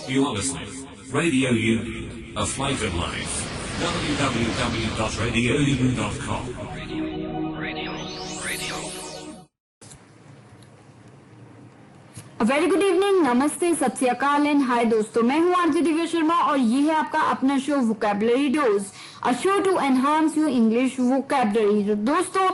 You are listening. Radio U, a flight of life. www.radiou.com. Very good evening, नमस्ते, सत श्री अकाल and hi दोस्तों, मैं हूँ आरजे दिव्या शर्मा और ये है आपका अपना show vocabulary dose, a show to enhance your English vocabulary. दोस्तों,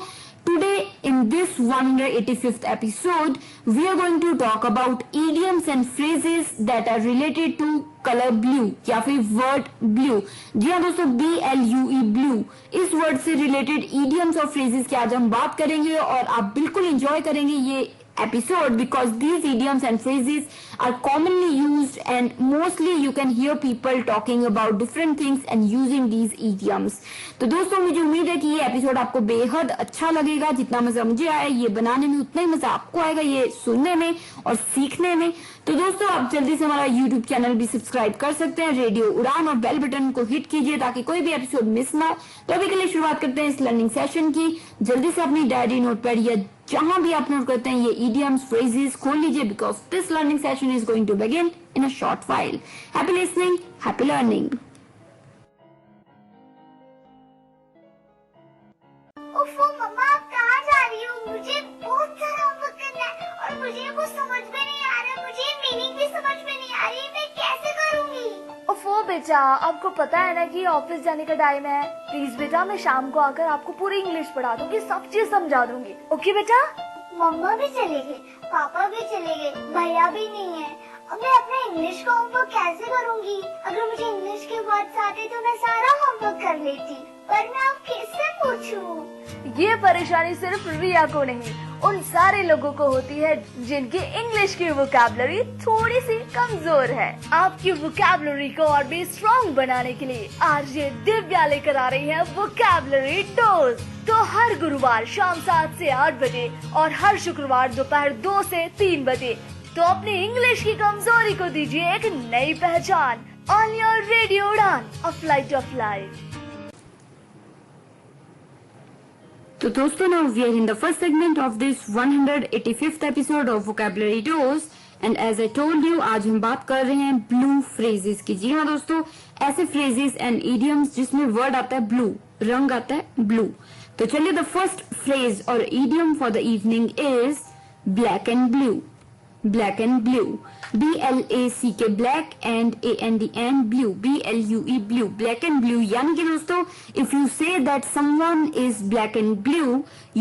today in this 185th episode we are going to talk about idioms and phrases that are related to color blue या फिर word blue। जी हाँ दोस्तों, BLUE blue, इस word से related idioms और phrases की आज हम बात करेंगे और आप बिल्कुल enjoy करेंगे ये episode because these idioms and phrases are commonly used and mostly you can hear people talking about different things and using these idioms। तो दोस्तों, मुझे उम्मीद है कि ये एपिसोड आपको बेहद अच्छा लगेगा। जितना मजा मुझे आया ये बनाने में उतना ही मजा आपको आएगा ये सुनने में और सीखने में। तो दोस्तों, आप जल्दी से हमारा YouTube चैनल भी सब्सक्राइब कर सकते हैं, रेडियो उड़ान, और बेल बटन को हिट कीजिए ताकि कोई भी एपिसोड मिस ना हो। तो अभी के लिए शुरुआत करते हैं इस लर्निंग सेशन की। जल्दी से अपनी डायरी, नोटपैड या जहां भी आप नोट करते हैं ये idioms, phrases खोल लीजिए because this learning session is going to begin in a short while. Happy listening, happy learning. ओफो मम्मा, आप कहाँ जा रही हो? मुझे बहुत सारा होमवर्क करना है और मुझे कुछ समझ में नहीं आ रहा, मुझे मीनिंग भी समझ में नहीं आ रही, मैं कैसे करूँगी? ओफो बेटा, आपको पता है ना कि ऑफिस जाने का टाइम है। प्लीज बेटा, मैं शाम को आकर आपको पूरी इंग्लिश पढ़ा दूंगी, सब चीज समझा दूंगी। ओके बेटा? मम्मा भी चले गए, पापा भी चले गए, भैया भी नहीं है। अब मैं अपना इंग्लिश का होमवर्क कैसे करूँगी? अगर मुझे इंग्लिश के वर्ड्स आते तो मैं सारा होमवर्क कर लेती, पर मैं अब किससे पूछूं? ये परेशानी सिर्फ रिया को नहीं, उन सारे लोगों को होती है जिनकी इंग्लिश की वोकैबुलरी थोड़ी सी कमजोर है। आपकी वोकैबुलरी को और भी स्ट्रॉन्ग बनाने के लिए आरजे दिव्या लेकर आ रही है वोकैबुलरी डोज। तो हर गुरुवार शाम 7 से 8 बजे और हर शुक्रवार दोपहर 2 से 3 बजे तो अपनी इंग्लिश की कमजोरी को दीजिए एक नई पहचान। On your radio Udaan, a flight of life. तो दोस्तों, now we are in the first segment of this 185th episode of Vocabulary Dose and as I told you, आज हम बात कर रहे हैं blue phrases की। जी हाँ दोस्तों, ऐसे phrases and idioms जिसमें word आता है blue, रंग आता है blue। तो चलिए, the first phrase or idiom for the evening is black and blue। Black and blue, BLACK, black and AND blue, BLUE blue, black and blue। यानी कि दोस्तों, if you say that someone is black and blue,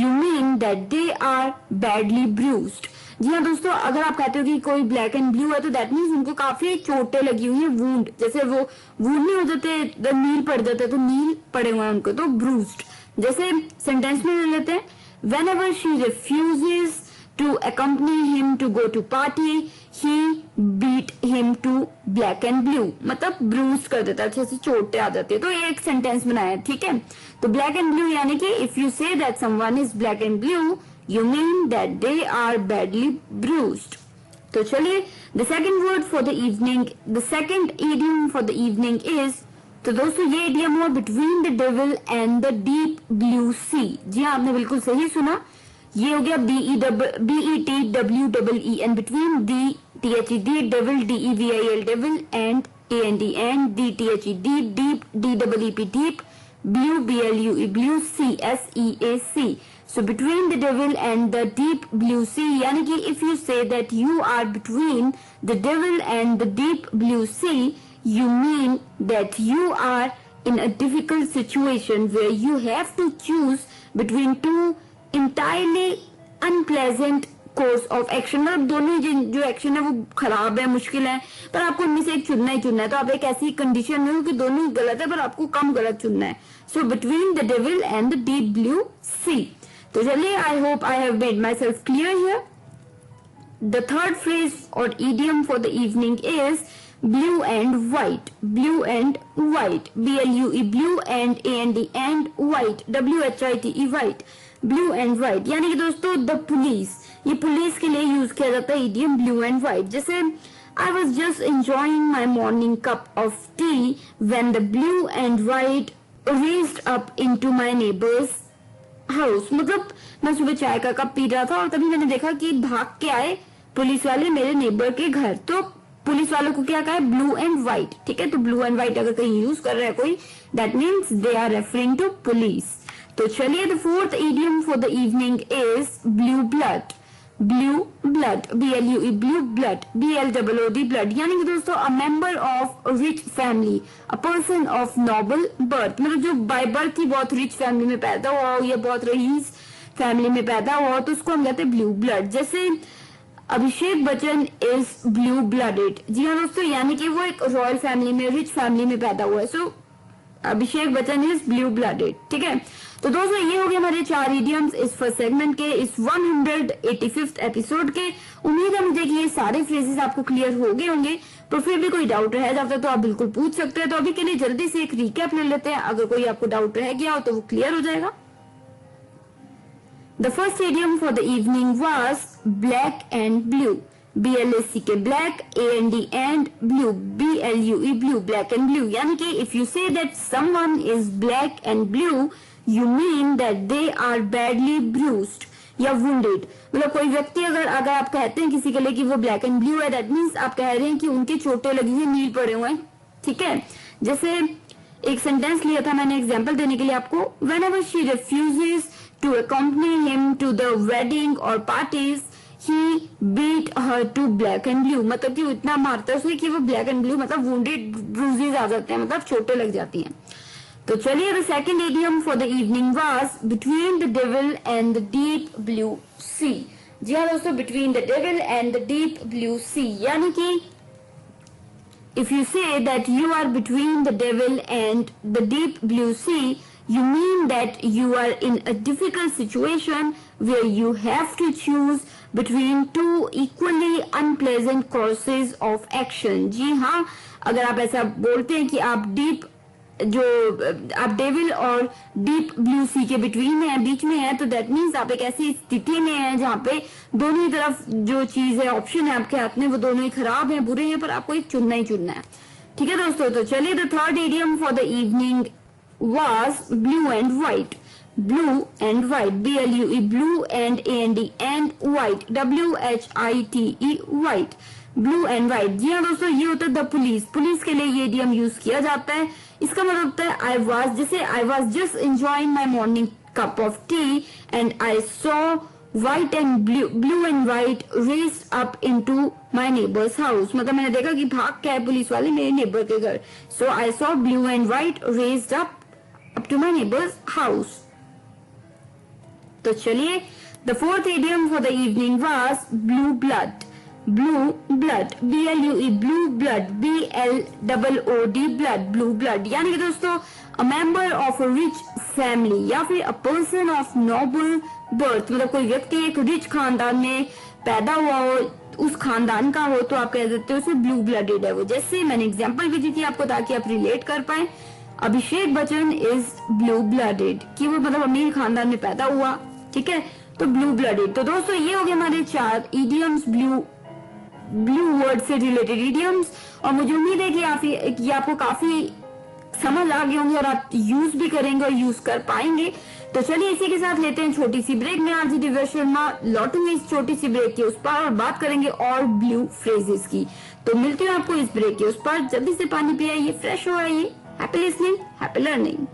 you mean that they are badly bruised। जी हाँ दोस्तों, अगर आप कहते हो कि कोई ब्लैक एंड ब्लू है तो दैट मीन्स उनको काफी चोटें लगी हुई है, वुंड, जैसे वो वुंड नहीं हो जाते, नील पड़ जाते, तो नील पड़े हुए हैं उनको, तो ब्रूस्ड। जैसे सेंटेंस में ले लेते हैं, whenever she refuses to accompany him to go to party, he beat him to black and blue। मतलब ब्रूज कर देता है, अच्छे से चोटें आ जाती है। तो ये एक सेंटेंस बनाया है, ठीक है। तो ब्लैक एंड ब्लू यानी कि if you say that someone is black and blue, you mean that they are badly bruised. तो चलिए, the second word for the evening, the second idiom for the evening is, तो दोस्तों ये idiom हुआ between the devil and the deep blue sea. जी हाँ, आपने बिल्कुल सही सुना, ये हो गया BETWEEN, between DTHED devil, DEVIL devil, and AND DTHED deep, DEEP deep, blue BLUE blue, CSEAC। So between the devil and the deep blue sea, यानी कि if you say that you are between the devil and the deep blue sea, you mean that you are in a difficult situation where you have to choose between two entirely unpleasant course of action। मतलब दोनों जो action है वो खराब है, मुश्किल है, पर आपको उनमें से एक चुनना ही चुनना है। तो आप एक ऐसी कंडीशन में हो कि दोनों ही गलत है पर आपको कम गलत चुनना है। So between the devil and the deep blue sea. तो चलिए, I hope I have made myself clear here. The third phrase और idiom for the evening is blue and white, blue and white, BLUE blue and AND white, WHITE white, blue and white। यानी कि दोस्तों the police, ये police के लिए use किया जाता है idiom blue and white। जैसे I was just enjoying my morning cup of tea when the blue and white raced up into my neighbor's house। मतलब मैं सुबह चाय का कप पी रहा था और तभी मैंने देखा कि भाग के आए पुलिस वाले मेरे नेबर के घर। तो पुलिस वालों को क्या कहा है, ब्लू एंड व्हाइट, ठीक है। तो ब्लू एंड व्हाइट अगर कहीं यूज कर रहा है कोई, that means they are referring to police. तो चलिए, the fourth idiom for the evening is blue blood. Blue blood, BLUE, blue blood, BLOOD, blood, यानी कि दोस्तों a member of rich family, a person of noble birth, मतलब जो by birth ही बहुत rich family में पैदा हुआ हो या बहुत रईस फैमिली में पैदा हुआ हो, तो उसको हम कहते हैं ब्लू ब्लड। जैसे Abhishek Bachchan is blue blooded. जी हाँ दोस्तों, यानी कि वो एक रॉयल फैमिली में, रिच फैमिली में पैदा हुआ है। सो Abhishek Bachchan is blue blooded, ठीक है। तो दोस्तों ये हो गए हमारे 4 इडियम्स इस फर्स्ट सेगमेंट के, इस 185th एपिसोड के। उम्मीद है मुझे कि ये सारे फ्रेजेस आपको क्लियर हो गए होंगे, पर फिर भी कोई डाउट रह जाता है तो आप बिल्कुल पूछ सकते हैं। तो अभी के लिए जल्दी से एक रिकैप ले लेते हैं, अगर कोई आपको डाउट रह गया हो तो वो क्लियर हो जाएगा। The first idiom for the evening was black and blue. BLACK, black, AND and blue, BLUE, blue, black and blue. यानी कि if you say that someone is black and blue, you mean that they are badly bruised या wounded. मतलब कोई व्यक्ति अगर आप कहते हैं किसी के लिए कि वो ब्लैक एंड ब्लू है, that means आप कह रहे हैं कि उनके चोटें लगी हुई, नील पड़े हुए हैं, ठीक है। जैसे एक सेंटेंस लिया था मैंने एग्जाम्पल देने के लिए आपको, whenever she refuses to accompany him to the wedding or parties, he beat her to black and blue. मतलब कि वो इतना मारता है उसे कि वो ब्लैक एंड ब्लू, मतलब वुंडेड, ब्रूजेस आ जाते हैं, मतलब चोटें लग जाती हैं। तो चलिए, the second idiom for the evening was between the devil and the deep blue sea. जी हाँ दोस्तों, between the devil and the deep blue sea, यानी कि if you say that you are between the devil and the deep blue sea, you mean that you are in a difficult situation where you have to choose between two equally unpleasant courses of action. जी हाँ, अगर आप ऐसा बोलते हैं कि आप devil और deep blue सी के बिटवीन है, बीच में है, तो दैट मीन्स आप एक ऐसी स्थिति में है जहाँ पे दोनों ही तरफ जो चीज है, ऑप्शन है आपके हाथ में, वो दोनों ही खराब है, बुरे हैं, पर आपको एक चुनना ही चुनना है, ठीक है दोस्तों। तो चलिए, the third idiom for the evening was blue and white. Blue and white, BLUE, blue and AND and white, WHITE, white, blue and white। जी हाँ दोस्तों, ये होता है द पुलिस। पुलिस के लिए ये इडियम यूज किया जाता है। इसका मतलब होता है आई वाज, जैसे I was just enjoying my morning cup of T and I saw white and blue and white raced up into my neighbor's house. मतलब मैंने देखा कि भाग के आए पुलिस वाले मेरे नेबर के घर। So I saw blue and white raced up to my neighbor's house. तो चलिए, the fourth idiom for the evening was blue blood. Blue blood, BLUE, blue blood, BLOOD, blood, blue blood, यानी कि दोस्तों a member of a rich family या फिर a person of noble birth, मतलब कोई व्यक्ति एक रिच खानदान में पैदा हुआ हो, उस खानदान का हो, तो आप कह देते हो उसे ब्लू ब्लडेड है वो। जैसे मैंने एग्जांपल भी दी थी आपको ताकि आप रिलेट कर पाए, Abhishek Bachchan is blue blooded, कि वो मतलब अमीर खानदान में पैदा हुआ, ठीक है, तो ब्लू ब्लडेड। तो दोस्तों ये हो गए हमारे 4 इडियम्स, ब्लू वर्ड से रिलेटेड इडियम्स, और मुझे उम्मीद है कि आपको काफी समझ आ गए होंगे और आप यूज भी करेंगे और यूज कर पाएंगे। तो चलिए, इसी के साथ लेते हैं छोटी सी ब्रेक। मैं आरजे दिव्या शर्मा लौटूंगी इस छोटी सी ब्रेक के उस पार और बात करेंगे और ब्लू फ्रेजेस की। तो मिलती हूँ आपको इस ब्रेक के उस पार। जल्दी से पानी पियाइए, फ्रेश हो आइए। Happy listening, happy learning.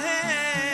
है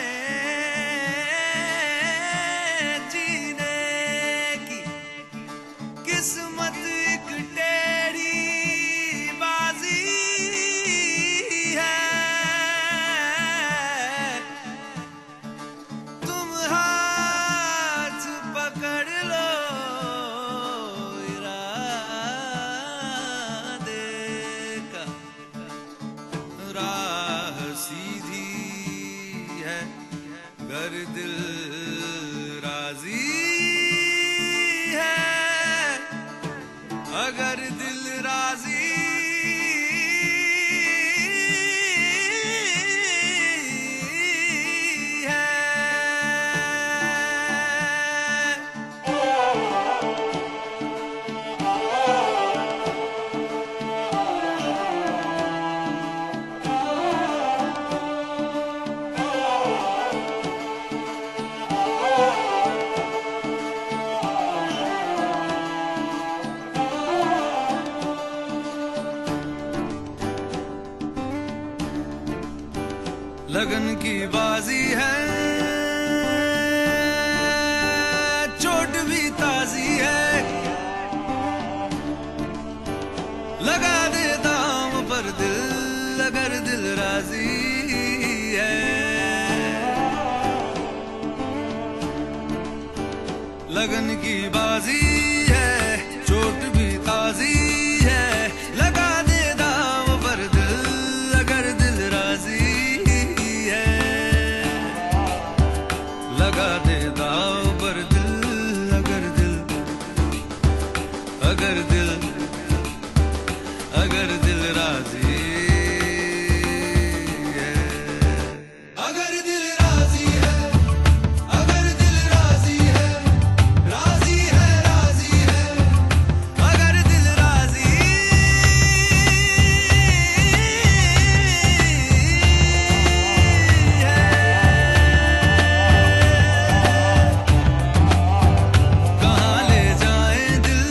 लगन की बाजी है, चोट भी ताजी है, लगा दे दाम पर दिल अगर दिल राजी है। लगन की बाजी है, चोट भी ताजी है, लगा दे दाम पर दिल अगर दिल राजी है। लगा दे दाम पर दिल अगर दिल अगर दिल अगर दिल राजी है। अगर दिल राजी है, अगर दिल राजी है, राजी है, राजी है, अगर दिल राजी है। कहाँ ले जाए दिल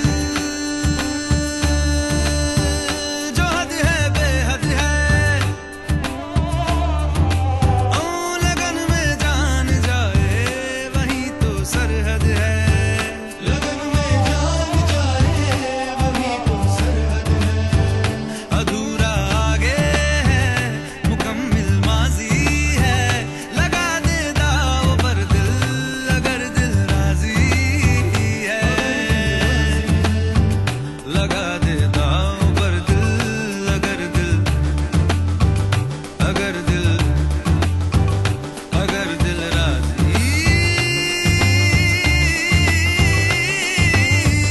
जो हद है बेहद है, ओ लगन में जान जाए वही तो सरहद है। लगन में जान जाए वही तो सरहद है। अधूरा आगे है मुकम्मिल माजी है, लगा दे दाव पर दिल अगर दिल राजी है। लगा दे दाव पर दिल अगर दिल अगर दिल अगर दिल राजी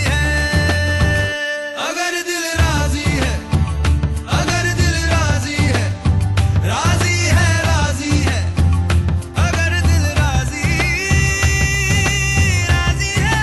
है। अगर दिल राजी है, अगर दिल राजी है, राजी है, राजी है, अगर दिल राजी राजी है।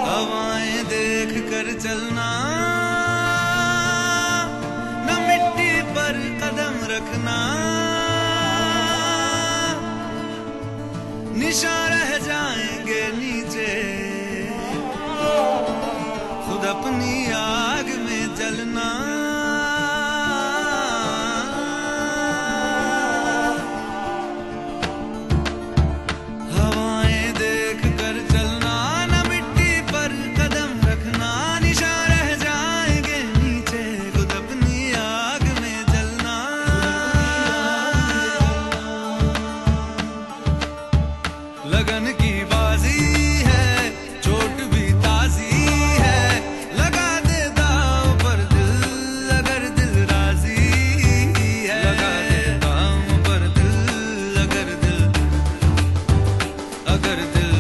हवाएं देख कर चलना, न मिट्टी पर कदम रखना, निशान रह जाएंगे नीचे खुद अपनी आग में जलना। हवाएं देख कर चलना, न मिट्टी पर कदम रखना, निशान रह जाएंगे नीचे खुद अपनी आग में जलना। लगन की बाजी है, चोट भी ताजी है, लगा दे दाव पर दिल अगर दिल राजी है। लगा दे दाव पर दिल अगर दिल अगर दिल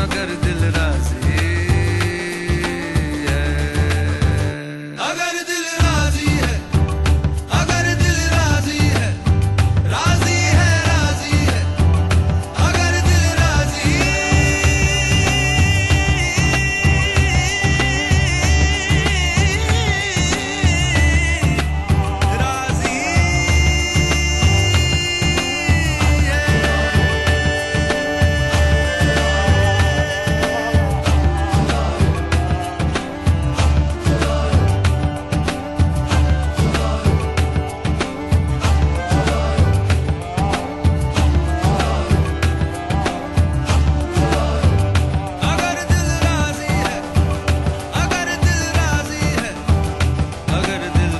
अगर दिल राजी है। अगर दिल राजी है, अगर दिल राजी है, राजी है, राजी है, अगर दिल राजी राजी अगर दिल राजी है, अगर दिल राजी है, अगर दिल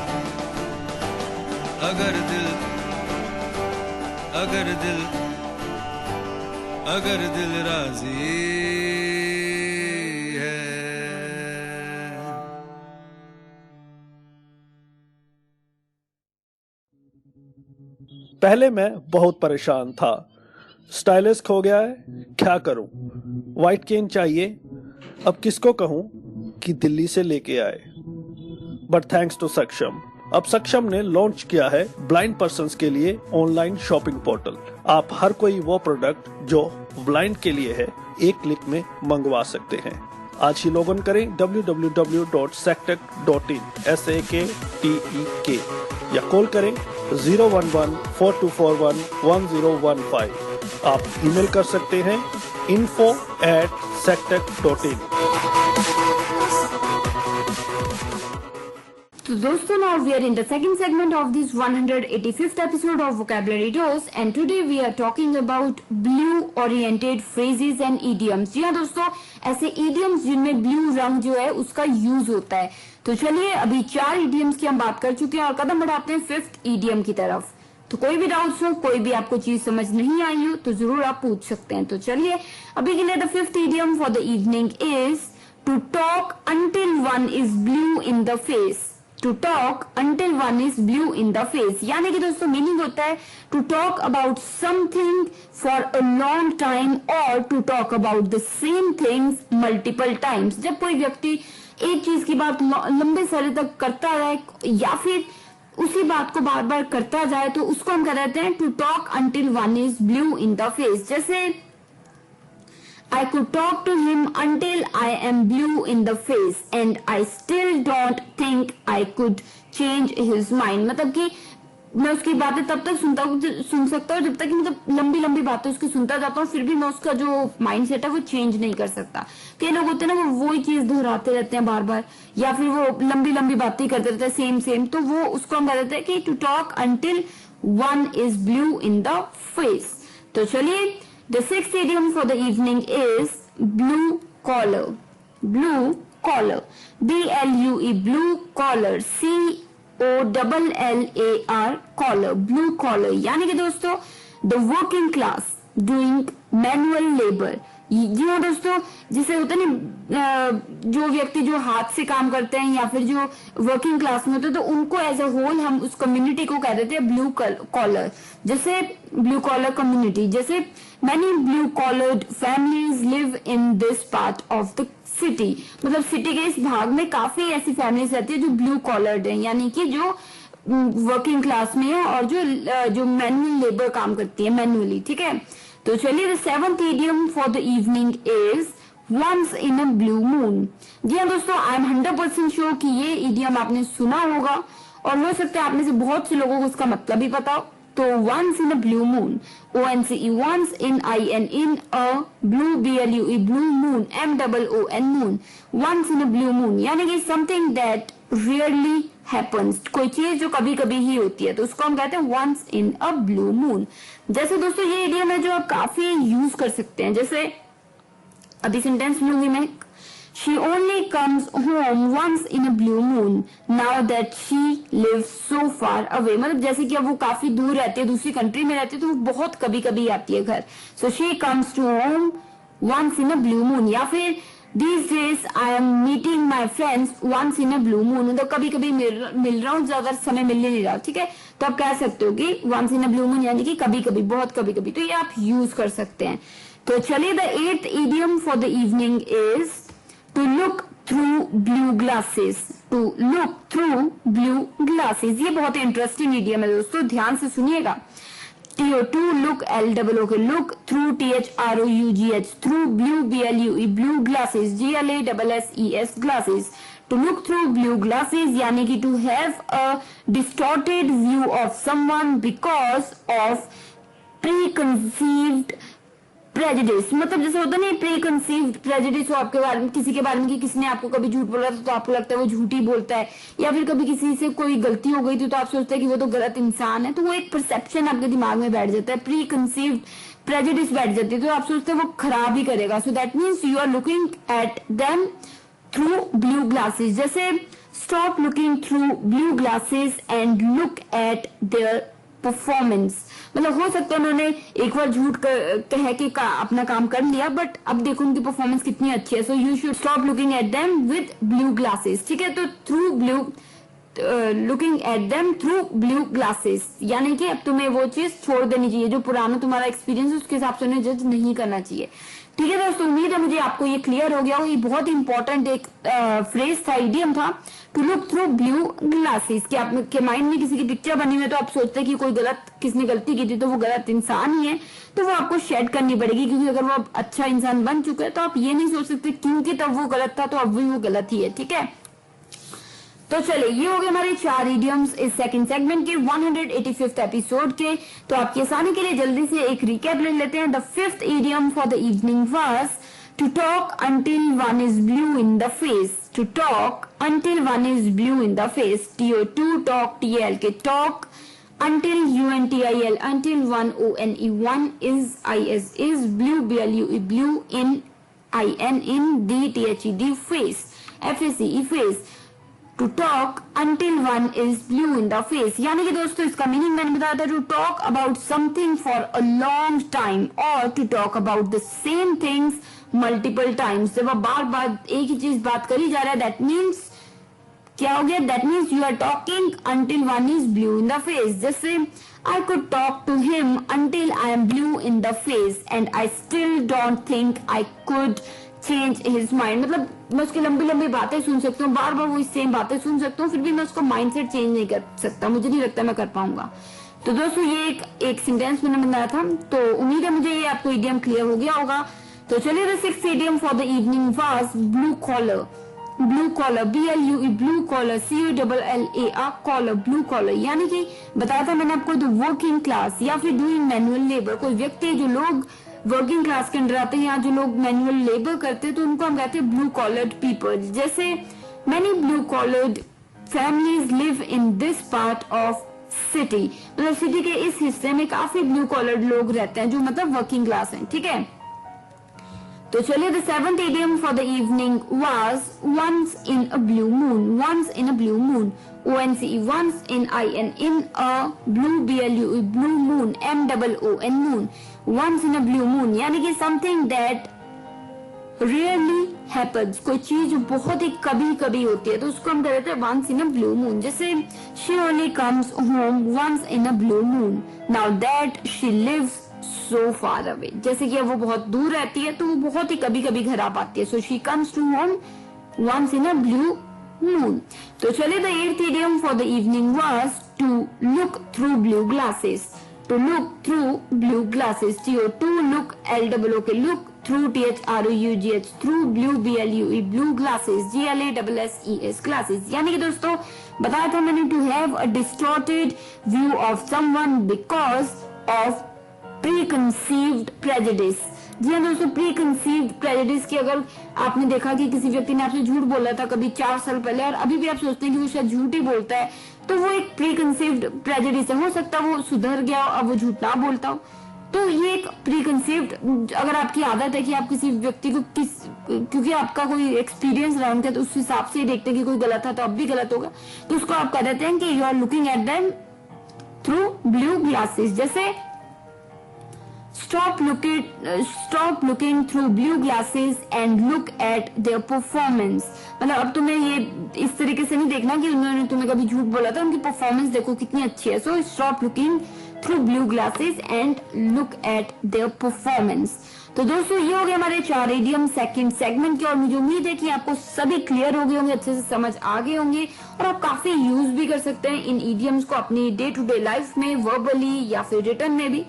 अगर दिल अगर दिल अगर दिल राजी है। पहले मैं बहुत परेशान था। स्टाइलिश खो गया है, क्या करूं? व्हाइट केन चाहिए, अब किसको कहूं कि दिल्ली से लेके आए। बट थैंक्स टू सक्षम, अब सक्षम ने लॉन्च किया है ब्लाइंड पर्संस के लिए ऑनलाइन शॉपिंग पोर्टल। आप हर कोई वो प्रोडक्ट जो ब्लाइंड के लिए है एक क्लिक में मंगवा सकते हैं। आज ही लॉग इन करें www.saktek.in SAKTEK या कॉल करें 011-4241-1015। आप ईमेल कर सकते हैं info@saktek.in। So दोस्तों, now we are in the second segment of this 185th episode of Vocabulary Dose and today we are talking about blue oriented phrases and idioms। जी हाँ दोस्तों, ऐसे idioms जिनमें blue रंग जो है उसका यूज होता है। तो चलिए, अभी 4 idioms की हम बात कर चुके हैं और कदम बढ़ाते हैं 5th idiom की तरफ। तो कोई भी डाउट्स हो, कोई भी आपको चीज समझ नहीं आई हो तो जरूर आप पूछ सकते हैं। तो चलिए, अभी के लिए the 5th idiom for the evening is to talk until one is blue in the face। To talk until one is blue in the face, यानी कि दोस्तों मीनिंग होता है to talk about something for a long time और to talk about the same things multiple times. जब कोई व्यक्ति एक चीज की बात लंबे समय तक करता रहे या फिर उसी बात को बार बार करता जाए तो उसको हम कह देते हैं to talk until one is blue in the face. जैसे I could talk to him until I am blue in the face and I still don't think I could change his mind। मतलब कि मैं उसकी बातें तब तक सुन सकता हूँ जब तक कि मतलब लंबी लंबी बातें उसकी सुनता जाता हूँ, फिर भी मैं उसका जो माइंड सेट है वो चेंज नहीं कर सकता। कई लोग होते हैं ना, वो वही चीज दोहराते रहते हैं बार बार या फिर वो लंबी लंबी बातें करते रहते हैं सेम, तो वो उसको हम कह देते हैं कि to talk until one is blue in the face. तो चलिए, the 6th idiom for the evening is blue collar। blue collar, BLUE, blue collar, COLLAR, collar, blue collar, यानी कि दोस्तों the working class doing manual labor। जी हाँ दोस्तों, जिसे होता है ना, जो व्यक्ति जो हाथ से काम करते हैं या फिर जो वर्किंग क्लास में होते हैं तो उनको एज अ होल हम उस कम्युनिटी को कह देते हैं ब्लू कॉलर। जैसे ब्लू कॉलर कम्युनिटी, जैसे many blue collared families live in this part of the city. मतलब सिटी के इस भाग में काफी ऐसी फैमिलीज रहती है जो ब्लू कॉलर्ड है, यानी कि जो वर्किंग क्लास में है और जो मैनुअल लेबर काम करती है मैनुअली। ठीक है, तो चलिए, the 7th idiom for the evening is once in a blue moon। जी हाँ दोस्तों, आई एम 100% श्योर कि ये idiom आपने सुना होगा और हो सकता है आप में से बहुत से लोगों को उसका मतलब भी पता हो। तो once in a blue moon, ONCE, once in in a blue BLUE, blue moon, MOON, moon, once in a blue moon, यानी कि something that rarely happens, कोई चीज जो कभी कभी ही होती है, तो उसको हम कहते हैं once in a blue moon। जैसे दोस्तों ये idiom है जो आप काफी यूज कर सकते हैं। जैसे अभी सेंटेंस लूंगी मैं, she only comes home once in a blue moon now that she lives so far away। मतलब जैसे कि अब वो काफी दूर रहती है, दूसरी कंट्री में रहती है, तो वो बहुत कभी कभी आती है घर। so she comes to home once in a blue moon। या फिर these days I am meeting my friends once in a blue moon। मतलब कभी कभी मिल रहा हूँ, ज्यादा समय मिलने नहीं रहा। ठीक है, तो आप कह सकते हो कि once in a blue moon यानी कि कभी कभी, बहुत कभी कभी, तो ये आप यूज कर सकते हैं। तो चलिए, the 8th idiom for the evening is to look through blue glasses। to look through blue glasses, ये बहुत इंटरेस्टिंग idiom है दोस्तों, ध्यान से सुनिएगा। to look, LOOK, look through, THROUGH, through, blue, BLUE, blue glasses, GLASSES, glasses। to look through blue glasses यानी कि to have a distorted view of someone because of preconceived prejudice. मतलब जैसे होता नहीं, प्री कंसीव्ड प्रेजुडिस हो आपके बारे में, किसी के बारे में कि किसी ने आपको कभी झूठ बोला तो आपको लगता है वो झूठी बोलता है, या फिर कभी किसी से कोई गलती हो गई थी तो आप सोचते हैं कि वो तो गलत इंसान है, तो वो एक परसेप्शन आपके दिमाग में बैठ जाता है, प्री कंसीव्ड प्रेजुडिस बैठ जाती है, तो आप सोचते हैं वो खराब ही करेगा। So that means you are looking at them through blue glasses. जैसे stop looking through blue glasses and look at their performance. मतलब हो सकता है उन्होंने एक बार झूठ कह के अपना काम कर लिया, बट अब देखो उनकी परफॉर्मेंस कितनी अच्छी है। So you should stop looking at them with blue glasses. ठीक है, तो through blue looking at them through blue glasses, यानी कि अब तुम्हें वो चीज छोड़ देनी चाहिए, जो पुराना तुम्हारा एक्सपीरियंस है उसके हिसाब से उन्हें जज नहीं करना चाहिए। ठीक है दोस्तों, उम्मीद है मुझे आपको ये क्लियर हो गया हो। ये बहुत ही इंपॉर्टेंट एक फ्रेज था, इडियम था, to look through blue glasses. कि आपके माइंड में किसी की पिक्चर बनी हुई है तो आप सोचते हैं कि कोई किसने गलती की थी तो वो गलत इंसान ही है, तो वो आपको शेड करनी पड़ेगी, क्योंकि अगर वो अच्छा इंसान बन चुका है तो आप ये नहीं सोच सकते क्योंकि तब वो गलत था तो अब भी वो गलत ही है। ठीक है, तो चले ये हो गए हमारे 4 इडियम्स इस सेकंड सेगमेंट के 185th एपिसोड के। तो आपके आसानी के लिए जल्दी से एक रिकैप ले लेते हैं। The 5th idiom for the evening was to talk until one is blue in the face. To talk until one is blue in the face, TO2 talk, TAL के talk, until UNTIL until one ONE1 is blue BLUE blue in IN in DTHED face FACE face। To talk until one is blue in the face, यानी कि दोस्तों इसका meaning मैंने बताया था, to talk about something for a long time और to talk about the same things multiple times. जब आप बार बार एक ही चीज बात करी जा रहा है, दैट मीन्स क्या हो गया, that means you are talking until one is blue in the face. जैसे I could talk to him until I am blue in the face and I still don't think I could change his mind. मतलब मैं उसकी लंबी लंबी बातें सुन सकता हूँ, बार बार वही सेम बातें सुन सकता हूँ, फिर भी मैं उसका माइंडसेट चेंज नहीं कर सकता, मुझे नहीं लगता मैं कर पाऊंगा। तो दोस्तों ये एक सेंटेंस मैंने बनाया था, तो उम्मीद है मुझे ये आपको इडियम क्लियर हो गया होगा। तो चलिए the 6th idiom for the evening was blue collar. Blue collar, BLUE blue collar, COLLAR collar, blue collar, यानी कि बताया था मैंने आपको, द वर्किंग क्लास या फिर डूइंग मैनुअल लेबर। कोई व्यक्ति जो लोग वर्किंग क्लास के अंडर आते हैं या जो लोग मैनुअल लेबर करते हैं तो उनको हम कहते हैं ब्लू कॉलर्ड पीपल। जैसे many blue collared families live in this part of city, मतलब सिटी के इस हिस्से में काफी ब्लू कॉलर्ड लोग रहते हैं जो मतलब वर्किंग क्लास हैं। ठीक है, तो चलिए the 7th idiom for the evening was once in a blue moon। once in a blue moon, ONCE, once in IN in a blue BLUE blue moon, MOON moon, once in a blue moon, यानी कि something that rarely happens, कोई चीज बहुत ही कभी कभी होती है तो उसको हम कहते हैं once in a blue moon। जैसे she only comes home once in a blue moon, now that she lives so far away, जैसे कि वो बहुत दूर रहती है तो वो बहुत ही कभी कभी घर आ पाती है। So she comes to home once in a blue moon। तो चलिए the 8th idiom for the evening was to look through blue glasses। to look through blue glasses, TO2 look, LOO के look, through THROUGH through blue BLUE blue glasses, GLASSES glasses, यानी कि दोस्तों बताया था मैंने to have a distorted view of someone because of preconceived prejudice. जी हाँ दोस्तों, प्रीकंसीव्ड प्रेजुडिस की अगर आपने देखा कि किसी व्यक्ति ने आपसे झूठ बोला था कभी 4 साल पहले और अभी भी आप सोचते हैं कि वो शायद झूठ ही बोलता है, तो वो एक प्रीकंसीव्ड प्रेजुडिस है। हो सकता है वो सुधर गया हो, अब वो झूठ ना बोलता हो, तो ये एक प्रीकंसीव्ड, अगर आपकी आदत है कि आप किसी व्यक्ति को क्योंकि आपका कोई एक्सपीरियंस रहा उनका तो उस हिसाब से ही देखते हैं कि कोई गलत था तो अब भी गलत होगा, तो उसको आप कह देते हैं कि you are looking at them through blue glasses. जैसे stop looking through blue glasses and look at their performance। मतलब अब तुम्हें ये इस तरीके से नहीं देखना कि उन्होंने तुम्हें कभी झूठ बोला था, उनकी परफॉर्मेंस देखो कितनी अच्छी है। So stop looking through blue glasses and look at their performance। तो दोस्तों ये हो गए हमारे 4 इडियम सेकंड सेगमेंट के, और मुझे उम्मीद है कि आपको सभी क्लियर हो गए होंगे, अच्छे से समझ आ गए होंगे और आप काफी यूज भी कर सकते हैं इन इडियम्स को अपनी डे टू डे लाइफ में, वर्बली या फिर रिटर्न में भी।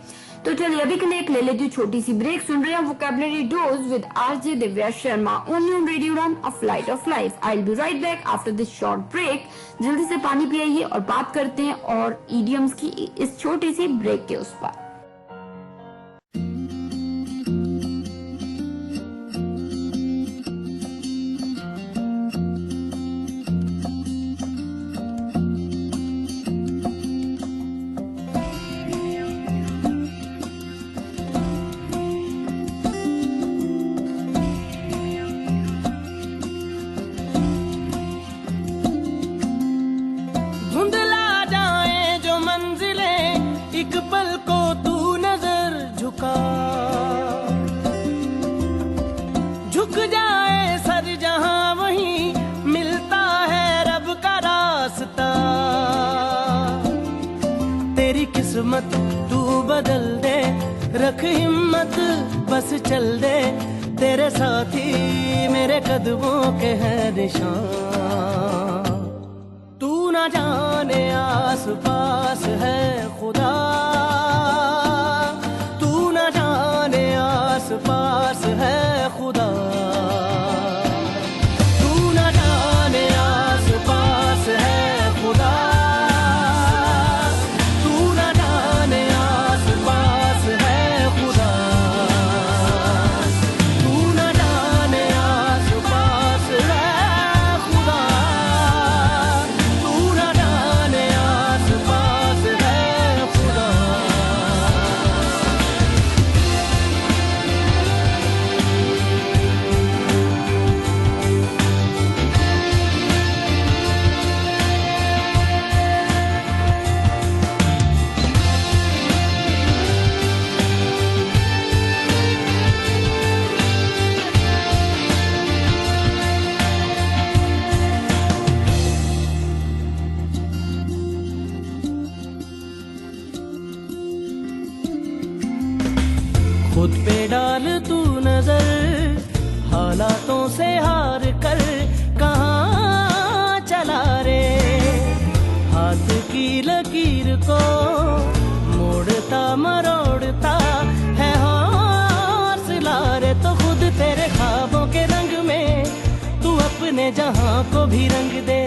तो चलिए अभी के लिए एक ले लेती हूँ छोटी सी ब्रेक। सुन रहे हैं vocabulary dose with RJ Divya Sharma only on radio run a flight of life. I will be right back after this short break. जल्दी से पानी पियाइए और बात करते हैं और इडियम्स की इस छोटी सी ब्रेक के उस पर। धुंधला जाए जो मंजिलें, एक पल को मत तू बदल दे, रख हिम्मत बस चल दे, तेरे साथी मेरे कदमों के हैं निशान। तू ना जाने आस पास है खुदा, तू ना जाने आस पास है खुदा, तू ना जाने आस पास है खुदा, तू ना जाने आस पास है खुदा, तू ना जाने आस पास है खुदा, तू ना जाने आस पास है खुदा। खुद पे डाल तू नजर, हालातों से हार कर कहाँ चला रे, हाथ की लकीर को मोड़ता मरोड़ता है हौसला रे, तो खुद तेरे ख्वाबों के रंग में तू अपने जहां को भी रंग दे,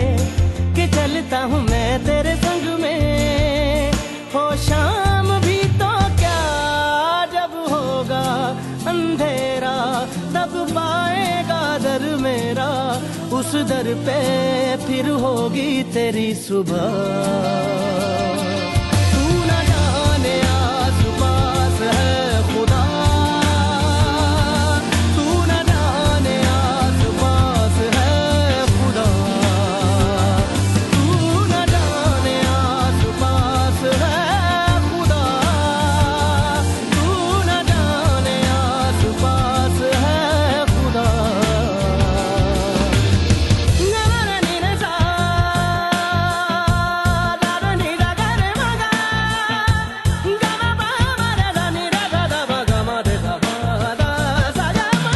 कि चलता हूँ मैं तेरे संग में, हो शाम भी तो क्या जब होगा अंधेरा, तब पाएगा दर मेरा, उस दर पे फिर होगी तेरी सुबह। तू ना जाने आस पास है खुदा, तू ना जाने आस पास है खुदा, तू ना जाने आस पास है खुदा, तू ना जाने आस पास है खुदा। नरा नीरे सा, दारा नीरा गरे मगा, गमा बामा रे दा नीरा दा दा बा गमा दे दा बा दा सा जा मा।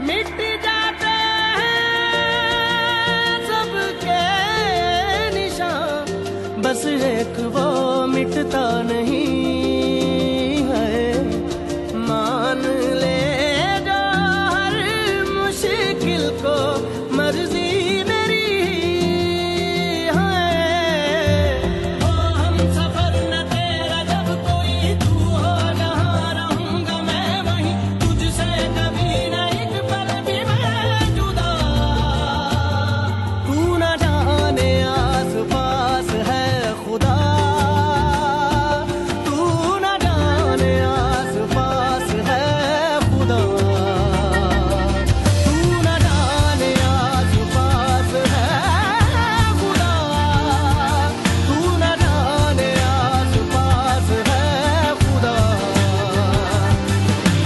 मिट जाते हैं सबके निशान, बस एक वो मिटता नहीं है, मान ले जो हर मुश्किल को मर्जी मेरी है, ओ हम सफर न तेरा जब कोई तू हो, जहाँ रहूंगा मैं वहीं, तुझसे कभी न एक पल भी मैं जुदा। तू ना जाने आस पास है खुदा, तू ना जाने आस पास है खुदा, तू ना जाने आस पास है खुदा, तू ना जाने आस पास है खुदा,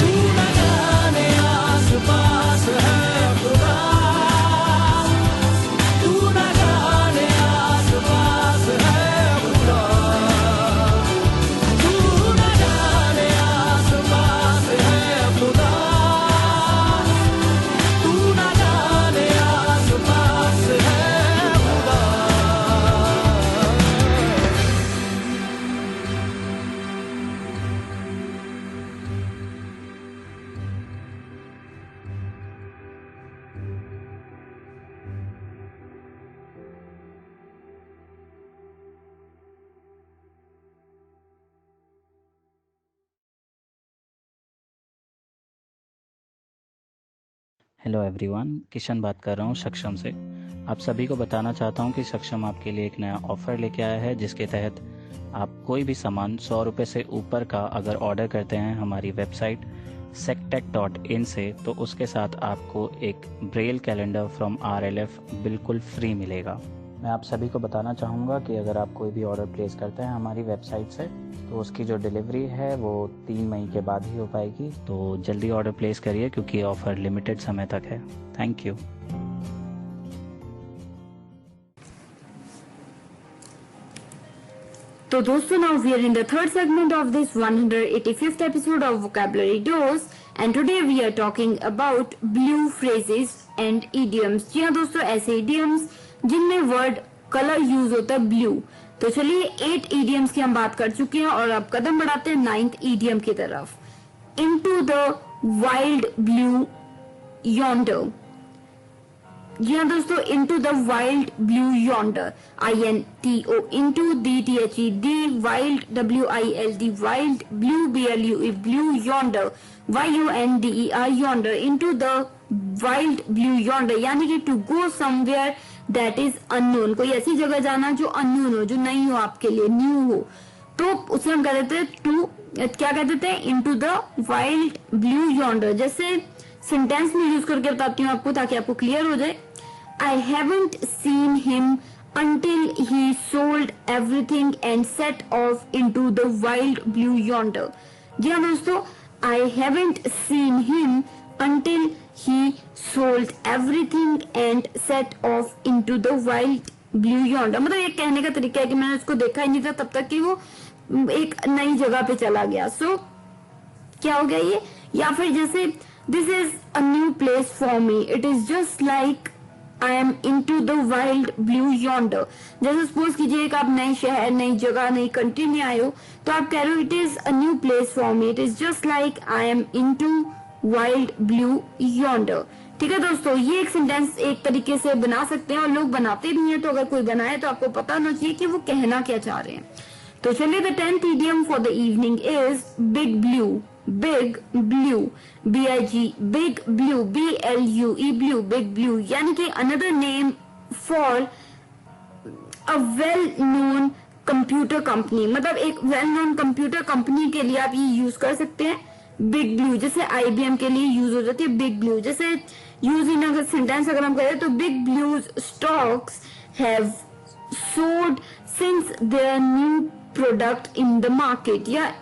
तू ना जाने आस पास है खुदा, तू ना जाने आस पास है खुदा, तू ना जाने आस पास है खुदा, तू ना जाने आस पास है खुदा। हेलो एवरीवन, किशन बात कर रहा हूँ सक्षम से। आप सभी को बताना चाहता हूँ कि सक्षम आपके लिए एक नया ऑफ़र लेके आया है, जिसके तहत आप कोई भी सामान 100 रुपये से ऊपर का अगर ऑर्डर करते हैं हमारी वेबसाइट sectech.in से, तो उसके साथ आपको एक ब्रेल कैलेंडर फ्रॉम RLF बिल्कुल फ्री मिलेगा। मैं आप सभी को बताना चाहूँगा कि अगर आप कोई भी ऑर्डर प्लेस करते हैं हमारी वेबसाइट से तो उसकी जो डिलीवरी है वो 3 मई के बाद ही हो पाएगी। तो जल्दी ऑर्डर प्लेस करिए क्योंकि ऑफ़र लिमिटेड समय तक है। Thank you. तो दोस्तों, now we are in the third segment of this 185th episode of Vocabulary Dose and today we are talking about blue phrases and idioms। जी हाँ दोस्तों, ऐसे idioms जिनमें वर्ड कलर यूज होता है ब्लू। तो चलिए 8 idioms की हम बात कर चुके हैं और अब कदम बढ़ाते हैं 9th idiom की तरफ। Into the wild blue yonder। जी हाँ दोस्तों, into the wild blue yonder, INTO, into DTHED, wild WILD, wild blue BLUE, blue yonder, YONDER, yonder, into the wild blue yonder, यानी कि to go somewhere that is unknown, कोई ऐसी जगह जाना जो unknown हो, जो नहीं हो आपके लिए, न्यू हो, तो उसे हम कह देते हैं to, क्या कह देते हैं, into the wild blue yonder। जैसे सेंटेंस में यूज करके बताती हूँ आपको ताकि आपको क्लियर हो जाए। I haven't seen him until he sold everything and set off into the wild blue yonder। जी हाँ दोस्तों, I haven't seen him until he sold everything and set off into the wild blue yonder। मतलब ये कहने का तरीका है कि मैंने उसको देखा ही नहीं था तब तक कि वो एक नई जगह पे चला गया। सो क्या हो गया ये? या फिर जैसे this is a new place for me, it is just like I am into the wild blue yonder। जैसे सपोज कीजिए कि आप नए शहर, नई जगह, नई कंट्री में आए हो तो आप कह रहे हो it is a new place for me, it is just like I am into wild blue yonder. ठीक है दोस्तों, ये एक सेंटेंस एक तरीके से बना सकते हैं और लोग बनाते भी हैं, तो अगर कोई बनाए तो आपको पता होना चाहिए कि वो कहना क्या चाह रहे हैं। तो चलिए, the 10th idiom for the evening is big blue. Big blue, BIG, big blue, BLUE, blue, big blue, यानी कि another name for a well known computer company. मतलब एक वेल नोन कंप्यूटर कंपनी के लिए आप ये यूज कर सकते हैं बिग ब्लू। जैसे IBM के लिए यूज हो जाती है बिग ब्लू। जैसे यूज इन अगर सेंटेंस अगर हम करें तो big blues stocks have sold since their new product in the market, या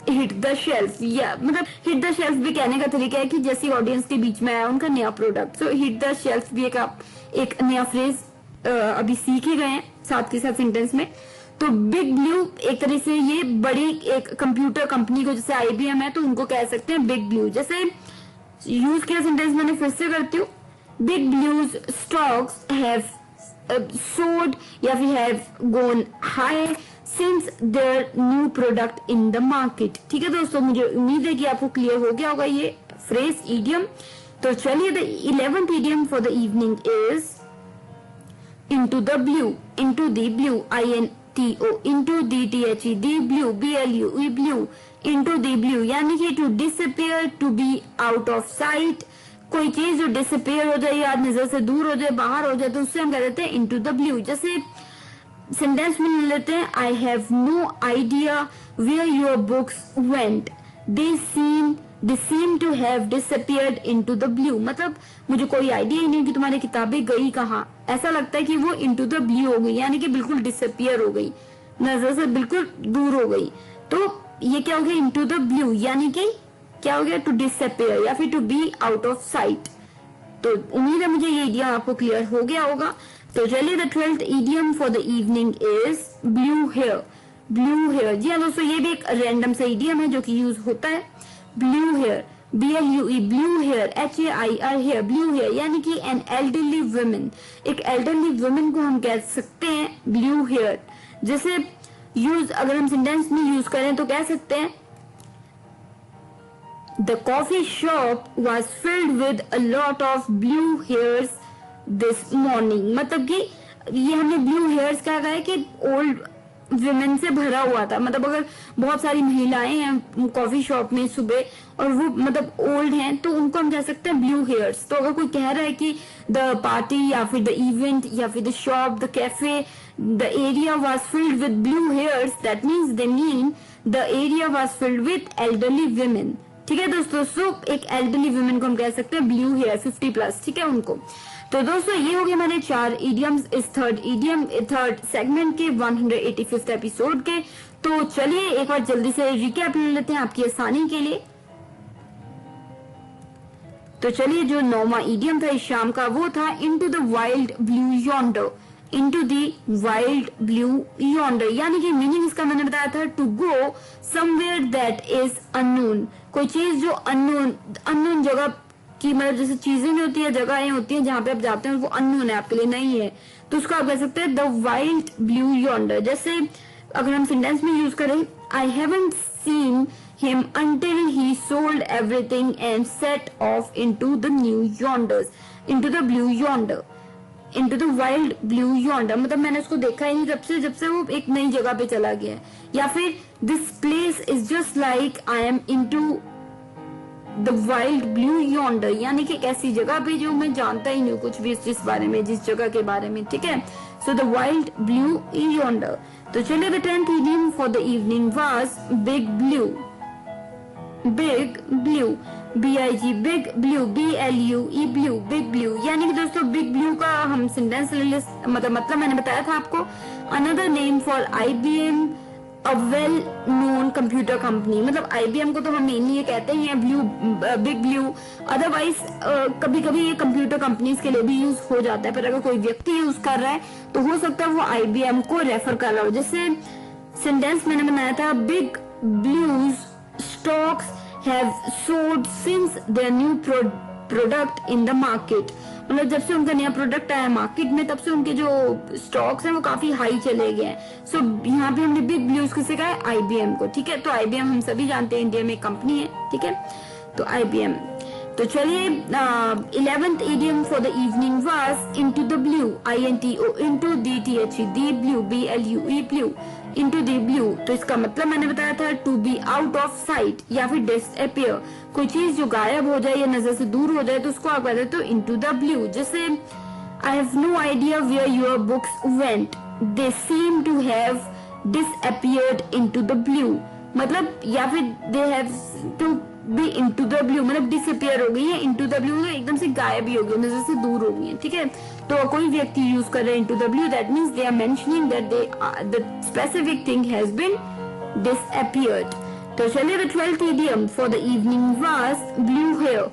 हिट द शेल्फ, या मतलब हिट द शेल्फ भी कहने का तरीका है कि जैसी ऑडियंस के बीच में आया उनका नया product. So hit the shelf भी एक नया फ्रेज अभी सीख ही गए हैं साथ के साथ सेंटेंस में। तो बिग ब्लू एक तरह से ये बड़ी एक कंप्यूटर कंपनी को, जैसे IBM है तो उनको कह सकते हैं बिग ब्लू। जैसे यूज किया सेंटेंस मैंने फिर से करती हूँ, big blues stocks have sold या फिर have gone high since their new product in the market. ठीक है दोस्तों, मुझे उम्मीद है कि आपको क्लियर हो गया होगा ये फ्रेज इडियम। तो चलिए, the 11th idiom for the evening is into the blue, into the blue, INTO, into DTHED, blue, BLUE, blue, into the blue, यानी कि to disappear, to be out of sight, कोई चीज जो disappear हो जाए या नजर से दूर हो जाए, बाहर हो जाए, तो उससे हम कह देते हैं into the blue। जैसे सेंटेंस में ले लेते हैं, I have no idea where your books went, they seem to have disappeared into the blue। मतलब मुझे कोई आइडिया ही नहीं कि तुम्हारी किताबें गई कहाँ, ऐसा लगता है कि वो into the blue हो गई, यानी कि बिल्कुल डिसअपियर हो गई, नजर से बिल्कुल दूर हो गई। तो ये क्या हो गया, into the blue, यानी कि क्या हो गया, टू डिसअपियर या फिर to be out of sight. तो उम्मीद है मुझे ये इडियम आपको क्लियर हो गया होगा। तो चलिए, the 12th idiom for the evening is blue hair. Blue hair, जी हाँ दोस्तों, ये भी एक रैंडम सा इडियम है जो कि यूज होता है। Blue hair, BLUE, blue hair, HAIR hair, blue hair, यानी कि एन एल्डरली वुमेन, एक एल्डरली वुमेन को हम कह सकते हैं ब्लू हेयर। जैसे यूज अगर हम सेंटेंस में यूज करें तो कह सकते हैं, the coffee shop was filled with a lot of blue hairs this morning. मतलब कि ये हमने ब्लू हेयर्स क्या कहा है कि ओल्ड विमेन से भरा हुआ था। मतलब अगर बहुत सारी महिलाएं हैं कॉफी शॉप में सुबह और वो मतलब ओल्ड हैं तो उनको हम कह सकते हैं ब्लू हेयर्स। तो अगर कोई कह रहा है कि द पार्टी या फिर द इवेंट या फिर the shop, the cafe, the area was filled with blue hairs, that means they mean the area was filled with elderly women. ठीक है दोस्तों, सो एक एल्डरली वुमेन को हम कह सकते हैं ब्लू हेयर 50+। ठीक है उनको। तो दोस्तों ये हो गए हमारे 4 इडियम्स इस थर्ड सेगमेंट के 185th एपिसोड के। तो चलिए एक बार जल्दी से रिकैप ले लेते हैं आपकी आसानी के लिए। तो चलिए जो 9वां इडियम था इस शाम का वो था into the wild blue yonder. Into the wild blue yonder यानी कि मीनिंग इसका मैंने बताया था to go somewhere that is unknown. कोई चीज जो अननोन जगह की, मतलब जैसे चीजें नहीं होती है, जगहें होती हैं जहां पे आप जाते हैं वो अननोन है, आपके लिए नहीं है, तो उसको आप कह सकते हैं द वाइल्ड ब्लू यॉन्डर। जैसे अगर हम सेंटेंस में यूज करें, I haven't seen him until he sold everything and set off into the into the blue yonder, into the wild blue yonder। मतलब मैंने उसको देखा ही नहीं जब से वो एक नई जगह पे चला गया है। या फिर this place is just like I am into the wild blue yonder, यानी कि एक ऐसी जगह पे जो मैं जानता ही नहीं कुछ भी जिस बारे में, जिस जगह के बारे में, ठीक है। So the wild blue yonder। तो चलिए the 10th idiom for the evening was big blue। Big blue, BIG, big blue, BLUE, blue, big blue. यानी कि दोस्तों बिग ब्लू का हम सेंटेंस मतलब मैंने बताया था आपको, another name for IBM, a well known computer company. मतलब IBM को तो हम मेनली ये कहते हैं ब्लू, बिग ब्लू। अदरवाइज कभी कभी ये कंप्यूटर कंपनीज के लिए भी यूज हो जाता है, पर अगर कोई व्यक्ति यूज कर रहा है तो हो सकता है वो IBM को रेफर कर रहा हो। जैसे सेंटेंस मैंने बनाया था, big blues stocks have soared since their new product in the market। मतलब जब से उनका नया प्रोडक्ट आया मार्केट में तब से उनके जो स्टॉक्स हैं वो काफी हाई चले गए हैं। सो यहाँ पे हमने बिग ब्लूज किसे कहा है, IBM को, ठीक है। तो IBM हम सभी जानते हैं इंडिया में एक कंपनी है, ठीक है, तो IBM। तो चलिए 11th idiom for the evening was into the blue, INTO, into DTHE, the blue, BLUE, blue, into the blue। तो इसका मतलब मैंने बताया था to be out of sight या फिर disappear। कोई चीज जो गायब हो जाए या नजर से दूर हो जाए तो उसको आप कहते हैं तो into the blue। जैसे I have no idea where your books went, they seem to have disappeared into the blue। मतलब या फिर they have to be into the blue, मतलब डिसअपियर हो गई है, into the blue एकदम से गायब ही हो गई, नजर से दूर हो गई है, ठीक है। तो कोई व्यक्ति यूज कर रहे हैं into the blue, that means they are mentioning that the specific thing has been disappeared। तो चलिए the 12th idiom for the evening was blue hair,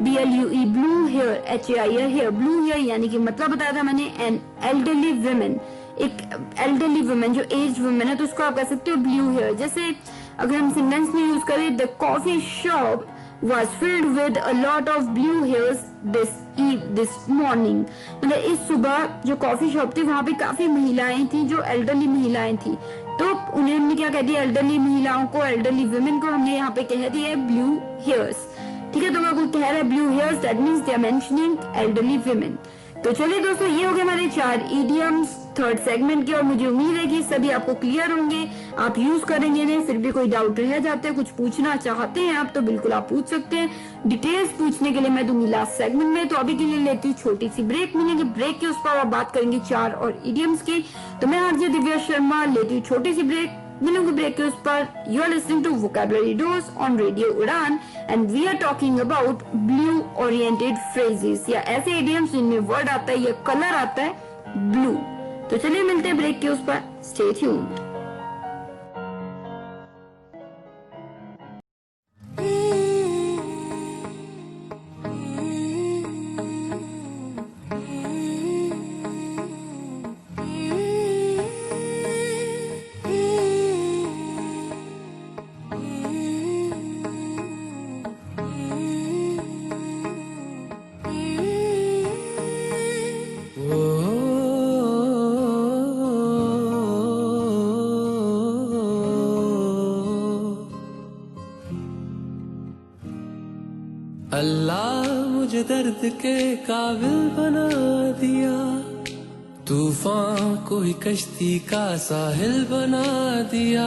BLUE, blue hair, HAIR, hair, blue hair यानी कि मतलब बताया था मैंने an elderly woman, एक elderly woman जो aged woman है तो उसको आप कह सकते हो blue hair। जैसे अगर हम सेंटेंस में यूज करें, the coffee shop was filled with a lot of blue hairs this morning। मतलब इस सुबह जो कॉफी शॉप थी वहाँ पे काफी महिलाएं थी जो एल्डरली महिलाएं थी, तो उन्हें हमने क्या कह दिया, एल्डरली महिलाओं को, एल्डरली वुमेन को हमने यहाँ पे कह दिया ब्लू हेयर्स, ठीक है। तो अगर कोई कह रहा है blue hairs that means they are mentioning elderly women. तो चलिए दोस्तों ये हो गए हमारे 4 इडियम्स थर्ड सेगमेंट के, और मुझे उम्मीद है कि सभी आपको क्लियर होंगे, आप यूज करेंगे इन्हें। फिर भी कोई डाउट रह जाते हैं, कुछ पूछना चाहते हैं आप तो बिल्कुल आप पूछ सकते हैं। डिटेल्स पूछने के लिए मैं दूंगी लास्ट सेगमेंट में। तो अभी के लिए लेती हूँ छोटी सी ब्रेक, मिलेंगे ब्रेक के उस पर आप बात करेंगे 4 और इडियम्स की। तो मैं आरजे दिव्या शर्मा लेती हूँ छोटी सी ब्रेक, मिलूंगी ब्रेक के उस पर। You are listening to vocabulary dose on radio Udan and we are talking about blue oriented phrases, या ऐसे इडियम्स जिनमें वर्ड आता है या कलर आता है ब्लू। तो चलिए मिलते हैं ब्रेक के उस पर, स्टे ट्यून्ड। अल्लाह मुझे दर्द के काबिल बना दिया, तूफान को ही कश्ती का साहिल बना दिया,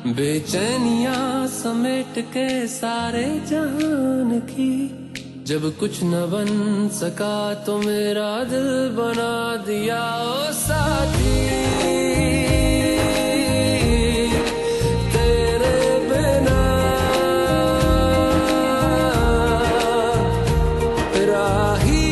बेचैनियां समेट के सारे जहान की, जब कुछ न बन सका तो मेरा दिल बना दिया। ओ साथी राही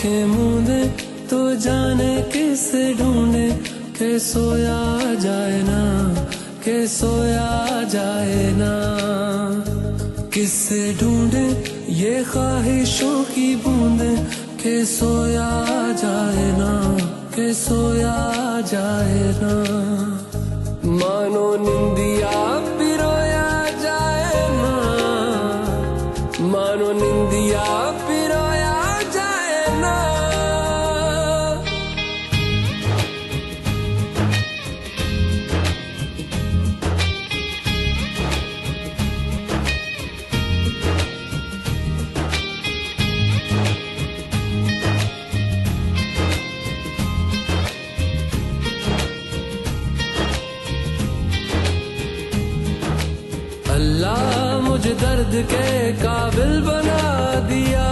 आंखें मूंदे तो जाने किसे ढूंढे के सोया जाए ना, के सोया जाए ना। किससे ढूंढे ये ख्वाहिशों की बूंदे के सोया जाए ना, के सोया जाए ना। मानो निंदिया पिरोया जाए ना, मानो निंदिया पिरोया जाए ना। अल्लाह मुझे दर्द के काबिल बना दिया,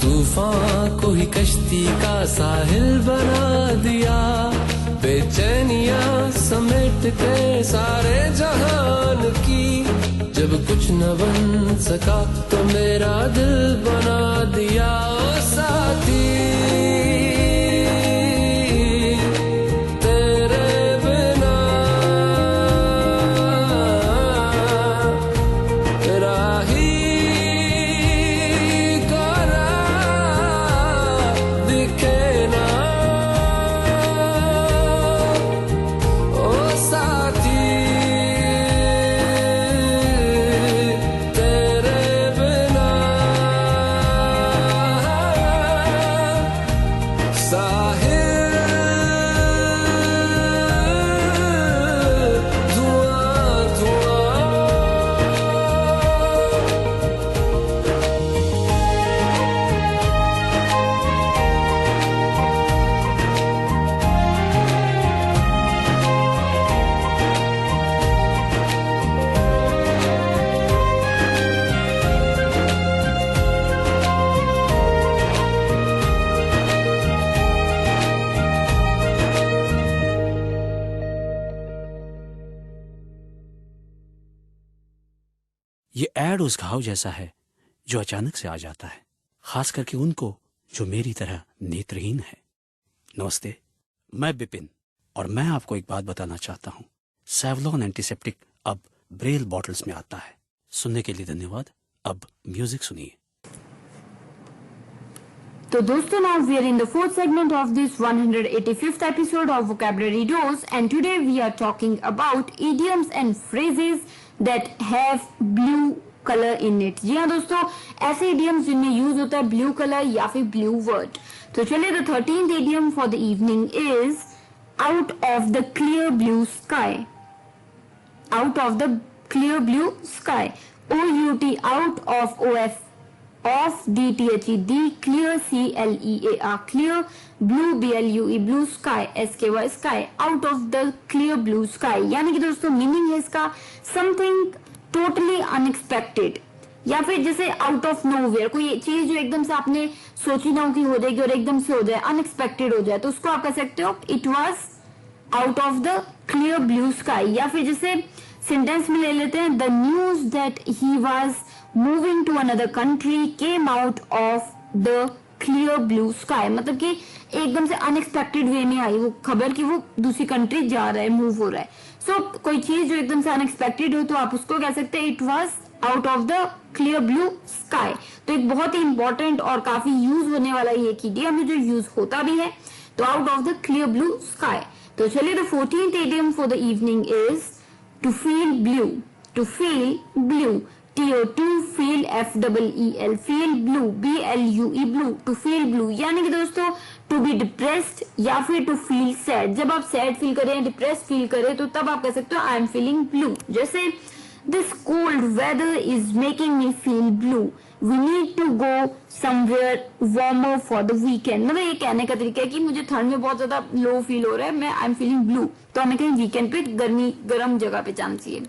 तूफान को ही कश्ती का साहिल बना दिया। बेचैनियां समेट के सारे जहान की, जब कुछ न बन सका तो मेरा दिल बना दिया। ओ साथी ये ऐड उस घाव जैसा है जो अचानक से आ जाता है, खास करके उनको जो मेरी तरह नेत्रहीन है। नमस्ते, मैं बिपिन और मैं आपको एक बात बताना चाहता हूँ। सेवलॉन एंटीसेप्टिक अब ब्रेल बॉटल्स में आता है। सुनने के लिए धन्यवाद। अब म्यूजिक सुनिए। तो दोस्तों, now we are in the fourth segment of this 185th episode of Vocabulary Dose, and today we are talking about idioms and phrases that have blue color in it. जी हाँ दोस्तों, ऐसे idioms जिनमें use होता है blue color या फिर blue word। तो चलिए, the 13th idiom for the evening is out of the clear blue sky. Out of the clear blue sky. O-U-T, out of O-F. Of D-T-H-E-D, clear C-L-E-A-R, clear, blue B-L-U-E, blue sky, S-K-Y, sky, out of the clear blue sky। यानी कि दोस्तों meaning है इसका something totally unexpected, या फिर जैसे out of nowhere, कोई चीज जो एकदम से आपने सोची ना हो कि हो जाएगी और एकदम से हो जाए, अनएक्सपेक्टेड हो जाए, तो उसको आप कह सकते हो it was out of the clear blue sky. या फिर जैसे सेंटेंस में ले लेते हैं, the news that he was moving to another country came out of the clear blue sky. मतलब कि एकदम से अनएक्सपेक्टेड वे में आई वो खबर कि वो दूसरी कंट्री जा रहा है, मूव हो रहा है। सो कोई चीज जो एकदम से अनएक्सपेक्टेड हो तो आप उसको कह सकते हैं it was out of the clear blue sky. तो एक बहुत ही इंपॉर्टेंट और काफी यूज होने वाला ये एक इडियम है जो यूज होता भी है। तो out of the clear blue sky. तो चलिए, the 14th idiom for the evening is to feel blue. To feel blue. T-O-2 feel F-E-E-L, feel blue, B-L-U-E, blue, to feel blue। यानी कि दोस्तों to be depressed या फिर to feel sad। जब आप sad feel करें, depressed feel करें, तो तब आप कह सकते हो I am feeling blue। जैसे this cold weather is making me feel blue, we need to go somewhere warmer for the weekend। मतलब ये कहने का तरीका है कि मुझे ठंड में बहुत ज्यादा लो फील हो रहा है, मैं आई एम फीलिंग ब्लू, तो हमें कहीं वीकेंड पे गर्म जगह पे जाना चाहिए।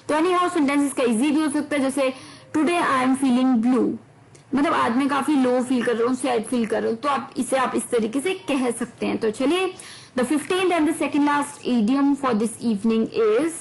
तो एनी हाउ सेंटेंस इसका इजी भी हो सकता है, जैसे today I am feeling blue, मतलब आज मैं काफी लो फील कर रहा हूँ, सैड फील कर रहा हूँ, तो आप इस तरीके से कह सकते हैं। तो चलिए, the 15th and the second last idiom for this evening is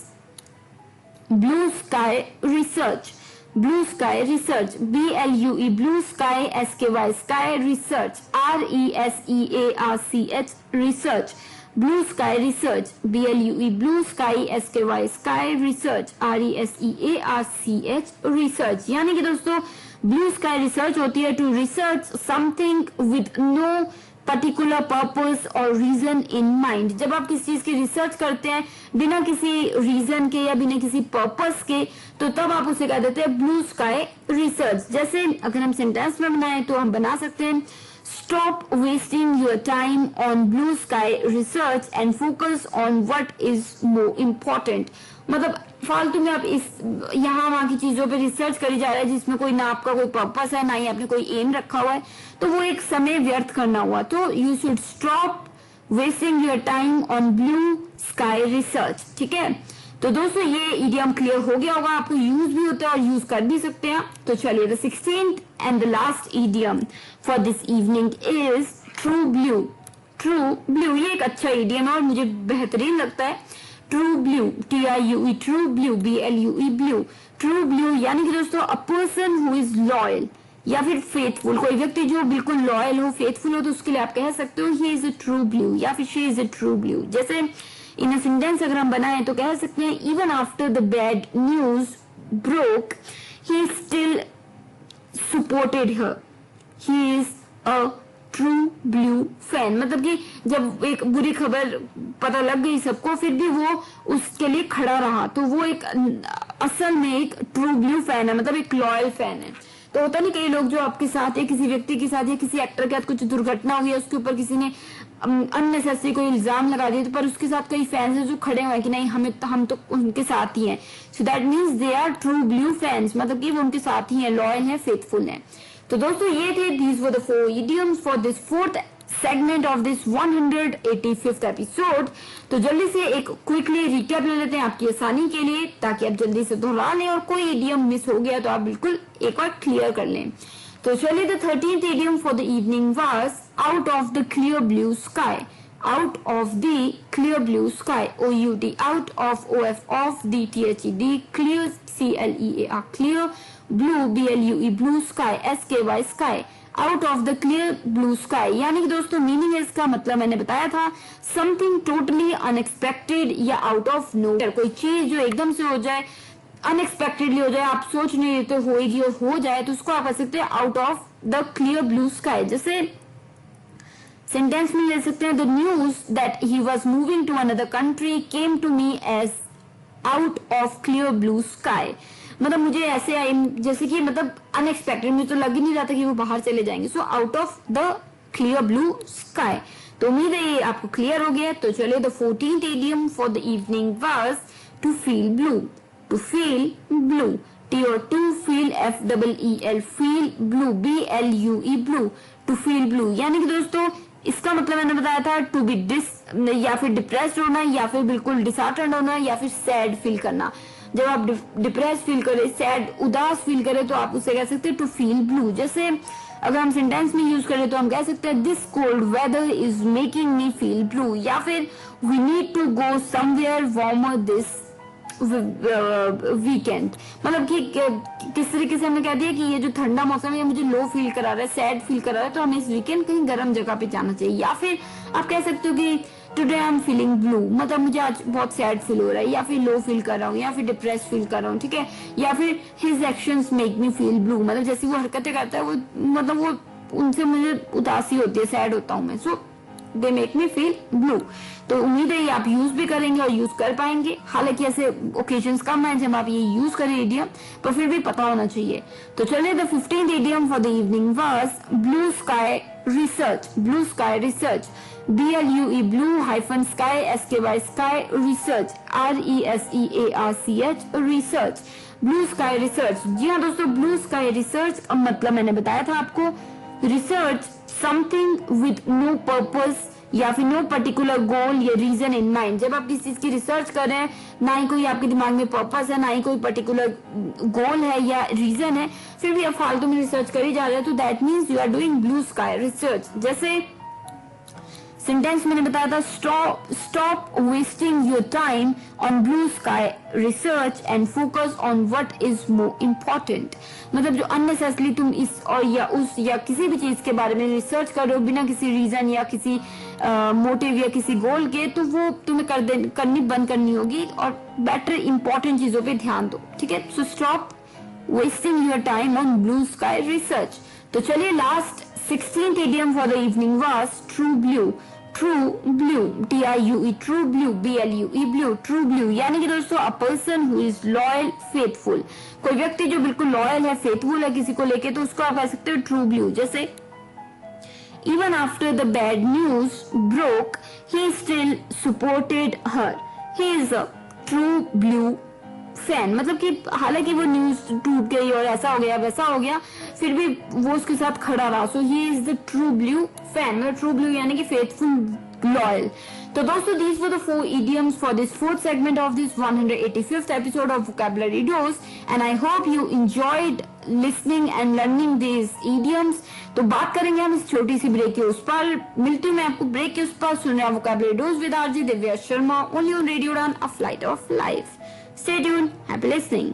blue sky research। Blue sky research, BLUE blue sky, SKY sky research, RESEARCH research, blue sky research, BLUE blue sky, SKY sky research, RESEARCH research. यानी कि दोस्तों blue sky research होती है to research something with no particular purpose और reason in mind. जब आप किसी चीज की रिसर्च करते हैं बिना किसी रीजन के या बिना किसी पर्पस के, तो तब आप उसे कह देते हैं ब्लू स्काई रिसर्च। जैसे अगर हम सेंटेंस में बनाएं तो हम बना सकते हैं stop wasting your time on blue sky research and focus on what is more important. मतलब फालतू में आप इस यहाँ वहां की चीजों पे रिसर्च करी जा रहा है जिसमें कोई ना आपका कोई पर्पस है, ना ही आपने कोई एम रखा हुआ है, तो वो एक समय व्यर्थ करना हुआ। तो you should stop wasting your time on blue sky research. ठीक है, तो दोस्तों ये इडियम क्लियर हो गया होगा, आपको यूज भी होता है और यूज कर भी सकते हैं। तो चलिए the 16th and the last idiom for this evening is true blue. True blue ये एक अच्छा इडियम है और मुझे बेहतरीन लगता है। True blue, TRUE, true blue, BLUE blue. True blue यानी कि दोस्तों a person who is loyal या फिर फेथफुल, कोई व्यक्ति जो बिल्कुल लॉयल हो, फेथफुल हो, तो उसके लिए आप कह सकते हो he is a true blue या फिर she is a true blue. जैसे इन अ सेंटेंस अगर हम बनाए तो कह सकते हैं even after the bad news broke he still supported her, he is a true blue fan. मतलब कि जब एक बुरी खबर पता लग गई सबको, फिर भी वो उसके लिए खड़ा रहा, तो वो एक असल में एक ट्रू ब्लू फैन है, मतलब एक लॉयल फैन है। तो होता नहीं कई लोग जो आपके साथ है, किसी व्यक्ति के साथ या किसी एक्टर के साथ कुछ दुर्घटना हुई है, उसके ऊपर किसी ने अननेसेसरी कोई इल्जाम लगा दिया, तो पर उसके साथ कई फैंस हैं जो खड़े हुए हैं कि नहीं हम तो उनके साथ ही हैं। So that means they are true blue fans, मतलब कि वो उनके साथ ही हैं, लॉयल हैं, फेथफुल हैं। तो दोस्तों ये थे these were the 4 idioms for this 4th segment of this 185th episode. तो जल्दी से एक क्विकली रिकैप ले लेते हैं आपकी आसानी के लिए, ताकि आप जल्दी से दोहरा लें और कोई इडियम मिस हो गया तो आप बिल्कुल एक बार क्लियर कर लें। तो चलिए the 13th idiom for the evening was out of the clear blue sky. Out of the clear blue sky, OUT, out of OF, of the THED, clear CLEAR, clear blue BLUE, blue sky, SKY sky, out of the clear blue sky। यानी कि दोस्तों meaning इसका मतलब मैंने बताया था something totally unexpected या out of nowhere, कोई चीज जो एकदम से हो जाए, अनएक्सपेक्टेडली हो जाए, आप सोच नहीं रहे तो होएगी और हो जाए, तो उसको आप कह सकते हैं out of the clear blue sky. जैसे सेंटेंस में ले सकते हैं the news that he was moving to another country came to me as out of clear blue sky. मतलब मुझे ऐसे आई जैसे कि मतलब अनएक्सपेक्टेड, मुझे तो लग ही नहीं रहा था कि वो बाहर चले जाएंगे। So out of the clear blue sky. तो उम्मीद है ये आपको क्लियर हो गया। तो चलिए the 14th idiom for the evening was to feel blue. To feel blue, TO2 feel FEEL, feel blue, BLUE blue. To feel blue यानी कि दोस्तों इसका मतलब मैंने बताया था टू बी या फिर डिप्रेस्ड होना, या फिर बिल्कुल डिसहार्टेंड होना, या फिर सैड फील करना। जब आप डिप्रेस फील करें, सैड, उदास फील करें, तो आप उसे कह सकते हैं टू फील ब्लू। जैसे अगर हम सेंटेंस में यूज करें तो हम कह सकते हैं this cold weather is making me feel blue, या फिर we need to go somewhere warmer this weekend. मतलब कि किस तरीके से हमने कह दिया कि ये जो ठंडा मौसम है मुझे लो फील करा रहा है, सैड फील करा रहा है, तो हमें इस वीकेंड कहीं गर्म जगह पे जाना चाहिए। या फिर आप कह सकते हो कि today I am feeling blue, मतलब मुझे आज बहुत सैड फील हो रहा है, या फिर लो फील कर रहा हूँ, या फिर डिप्रेस फील कर रहा हूँ। ठीक है, या फिर his actions make me feel blue, मतलब जैसी वो हरकतें करता है वो मतलब वो उनसे मुझे उदासी होती है, सैड होता हूँ मैं। So they make me feel blue. तो उम्मीद है ये आप यूज भी करेंगे और यूज कर पाएंगे। हालांकि ऐसे ओकेजन्स कम है जब आप ये यूज करें इडियम, पर फिर भी पता होना चाहिए। तो चलिए the 15th idiom for the evening was blue sky research. Blue sky research, BLUE blue hyphen sky, SKY sky research, RESEARCH research. Blue sky research. जी हाँ दोस्तों, ब्लू स्काई रिसर्च मतलब मैंने बताया था आपको research something with no purpose या फिर नो पर्टिकुलर गोल या रीजन इन माइंड। जब आप किसी चीज की रिसर्च कर रहे हैं, ना ही कोई आपके दिमाग में पर्पस है, ना ही कोई पर्टिकुलर गोल है या रीजन है, फिर भी आप फालतू में रिसर्च कर ही जा रहे हैं, तो that means you are doing blue sky research. जैसे सेंटेंस मैंने बताया था, stop wasting your time on blue sky research and focus on what is more important. मतलब जो अननेसेसरली तुम इस और या किसी भी चीज के बारे में रिसर्च कर रहे हो बिना किसी रीजन या किसी मोटिव या किसी गोल के, तो वो तुम्हें करनी बंद करनी होगी और बेटर इंपॉर्टेंट चीजों पे ध्यान दो। ठीक है, so stop wasting your time on blue sky research. तो चलिए last 16th idiom for the evening was true blue, TRUE, true blue, BLUE, blue, true blue, यानी कि दोस्तों a person who is loyal, faithful, कोई व्यक्ति जो बिल्कुल loyal है, फेथफुल है किसी को लेके, तो उसको आप कह सकते हो ट्रू ब्लू। जैसे even after the bad news broke, he still supported her, he is a true blue fan. मतलब कि हालांकि वो न्यूज टूट गई और ऐसा हो गया वैसा हो गया, फिर भी वो उसके साथ खड़ा रहा। So he is the true blue fan. मतलब ट्रू ब्लू यानी कि फेथफुल, लॉयल। तो दोस्तों these were the 4 idioms for this 4th segment of this 185th episode of Vocabulary Dose, and I hope you enjoyed listening and learning these idioms। तो बात करेंगे हम इस छोटी सी ब्रेक के उस पर। मिलती हूँ मैं आपको ब्रेक के उस पर। सुन रहे हैं Vocabulary Dose with RJ Divya Sharma, only on Radio Udan, a flight of life। Stay tuned, happy listening।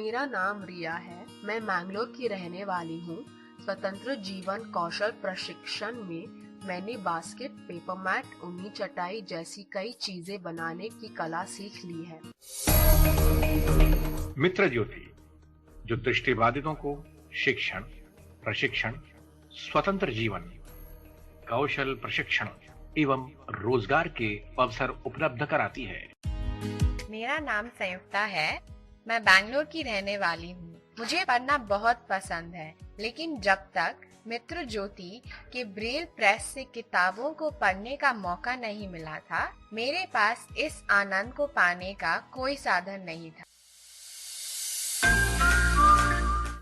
मेरा नाम रिया है। मैं मैंगलोर की रहने वाली हूँ। स्वतंत्र जीवन कौशल प्रशिक्षण में मैंने बास्केट, पेपर मैट, ऊनी चटाई जैसी कई चीजें बनाने की कला सीख ली है। मित्र ज्योति, जो दृष्टिबाधितों को शिक्षण, प्रशिक्षण, स्वतंत्र जीवन, कौशल प्रशिक्षण एवं रोजगार के अवसर उपलब्ध कराती है। मेरा नाम संयुक्ता है। मैं बैंगलोर की रहने वाली हूँ। मुझे पढ़ना बहुत पसंद है, लेकिन जब तक मित्र ज्योति के ब्रेल प्रेस से किताबों को पढ़ने का मौका नहीं मिला था, मेरे पास इस आनंद को पाने का कोई साधन नहीं था।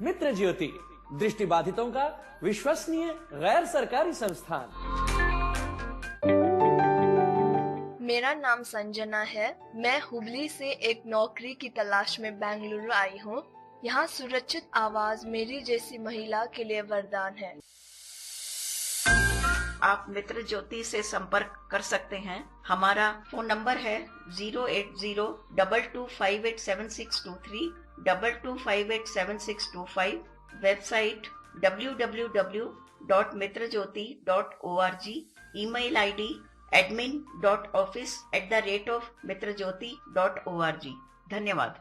मित्र ज्योति, दृष्टिबाधितों का विश्वसनीय गैर सरकारी संस्थान। मेरा नाम संजना है। मैं हुबली से एक नौकरी की तलाश में बेंगलुरु आई हूँ। यहाँ सुरक्षित आवाज मेरी जैसी महिला के लिए वरदान है। आप मित्र ज्योति से संपर्क कर सकते हैं। हमारा फोन नंबर है 08022587623, 22587625, website www.mitrajyoti.org, email ID admin.office@mitrajyoti.org। धन्यवाद।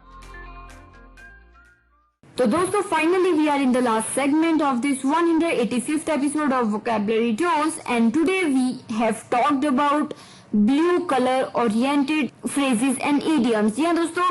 तो दोस्तों, finally we are in the last segment of this 185th episode of vocabulary dose and today we have talked about blue colour oriented phrases and idioms. जी हाँ दोस्तों,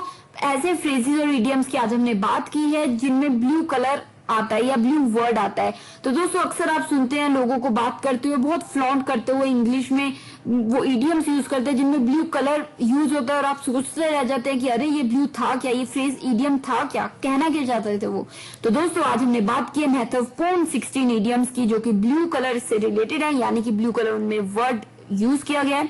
ऐसे phrases और idioms की आज हमने बात की है जिनमें ब्लू कलर आता है या ब्लू वर्ड आता है। तो दोस्तों, अक्सर आप सुनते हैं लोगों को बात करते हुए, बहुत फ्लॉन्ट करते हुए इंग्लिश में वो इडियम्स यूज करते हैं जिनमें ब्लू कलर यूज होता है और आप सोचते रह जाते हैं कि अरे ये ब्लू था क्या, ये फ्रेज इडियम था क्या, कहना क्या चाहते थे वो। तो दोस्तों, आज हमने बात की है महत्वपूर्ण 16 इडियम्स की जो कि ब्लू कलर से रिलेटेड है, यानी कि ब्लू कलर उनमें वर्ड यूज किया गया है।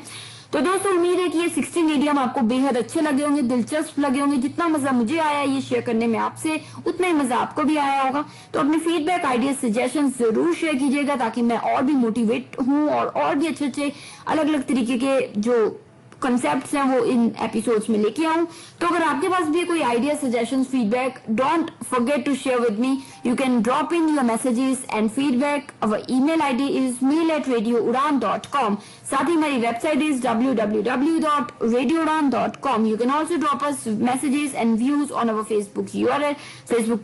तो दोस्तों, उम्मीद है कि ये 16 इडियम आपको बेहद अच्छे लगे होंगे, दिलचस्प लगे होंगे। जितना मजा मुझे आया ये शेयर करने में आपसे, उतना ही मजा आपको भी आया होगा। तो अपने फीडबैक, आइडिया, सजेशन जरूर शेयर कीजिएगा ताकि मैं और भी मोटिवेट हूँ और भी अच्छे अच्छे अलग अलग तरीके के जो कॉन्सेप्ट्स हैं वो इन एपिसोड्स में लेके आऊं। तो अगर आपके पास भी कोई idea, suggestion, feedback, don't forget to share with me. You can drop in your messages and feedback. Our email ID is mail@radioudan.com। साथ ही हमारी website is www.radioudan.com। You can also drop us messages and views on our Facebook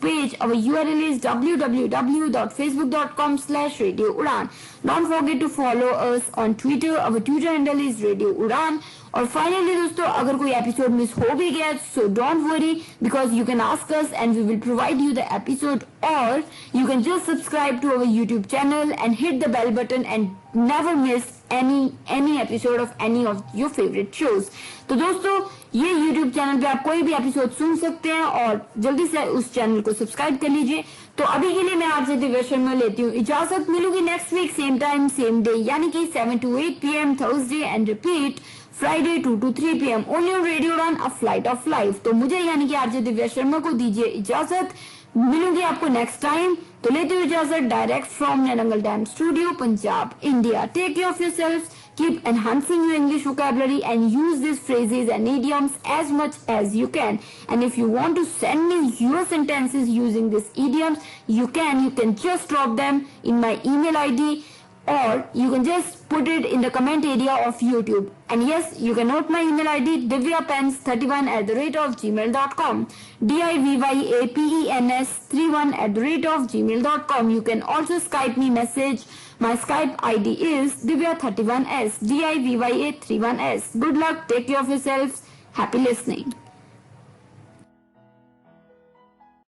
page. Our URL is www.facebook.com/radioudan. Don't forget to follow us on Twitter. Our Twitter handle is Radio Udan. और finally दोस्तों, अगर कोई episode miss हो भी गया so don't worry, because you can ask us and we will provide you the episode, और you can just subscribe to our YouTube channel and hit the bell button and never miss any episode of any of your favorite shows. तो दोस्तों, ये YouTube channel पे आप कोई भी episode सुन सकते हैं और जल्दी से उस चैनल को सब्सक्राइब कर लीजिए। तो अभी के लिए मैं आपसे दिव्या शर्मा लेती हूँ इजाजत। मिलूंगी next week same time same day, यानी कि 7 to 8 PM Thursday and repeat Friday 2 to 3 PM only on radio Udaan, a flight of life. तो मुझे यानी कि आरजे दिव्या शर्मा को दीजिए इजाजत। मिलूंगी आपको नेक्स्ट टाइम। तो लेते हुए इजाजत direct from Nainangal dam studio, Punjab, India. Take care of yourselves, keep enhancing your English vocabulary and use these phrases and idioms as much as you can. And if you want to send me your sentences using these idioms, you can just drop them in my email ID, or you can just put it in the comment area of YouTube. And yes, you can note my email ID divyapens31@gmail.com, divyapens31@gmail.com. You can also Skype me message. My Skype ID is divya31s, divya31s. Good luck, take care of yourselves. Happy listening.